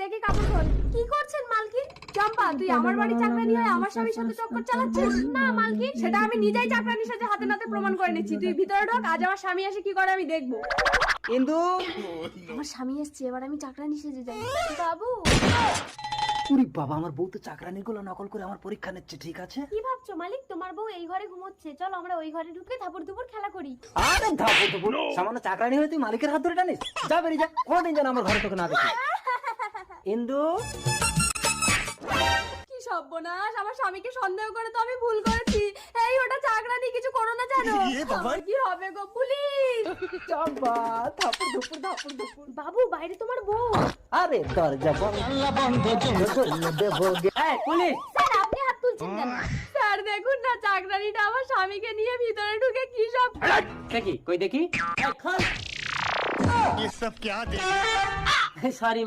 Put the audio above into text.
দেখি কাপড় খোল। কি করছেন মালকিন? চম্পা, তুই আমার বাড়ি চাকরানি হয়ে আমার স্বামীর সাথে চক্কর চালাচ্ছিস? না মালকিন, সেটা আমি নিজেই চাকরানির সাথে হাতে নাতে প্রমাণ করে নিচ্ছি। তুই ভিতরে ঢোক, আজ আমার স্বামী এসে কি করে আমি দেখবো। ইন্দু, আমার স্বামী এসছে, এবার আমি চাকরানি সেজে যাই। বাবু, উরি বাবা, আমার বউ তো চাকরানির গুলো নকল করে আমার পরীক্ষা নিচ্ছে। ঠিক আছে, কি ভাবছো মালিক? তোমার বউ এই ঘরে ঘুমোচ্ছে, চলো আমরা ওই ঘরে ঢুকে ধাপড় দুপুর খেলা করি। আরে ধাপড় দুপুর, সামান্য চাকরানি হয়ে তুই মালিকের হাত ধরে টানিস? যা বেরিয়ে যা, কোনোদিন যেন আমার ঘরে তোকে না দেখি। ইন্দু, কি সর্বনাশ, আমার স্বামীকে সন্দেহ করে তো আমি ভুল করেছি। এই ওটা চাকরানি, কিছু করো না জানো। আমার কি হবে গো, পুলিশ! চম্পা, ধাপড় দুপুর ধাপড় দুপুর। বাবু, বাইরে তোমার বউ। আরে দরজা বন্ধ দেবো। এই পুলিশ! স্যার, আপনি হাত তুলছেন কেন? স্যার দেখুন না, চাকরানিটা আমার স্বামীকে নিয়ে ভিতরে ঢুকে কি সব। দেখি, কই দেখি। ये सब क्या देख সরি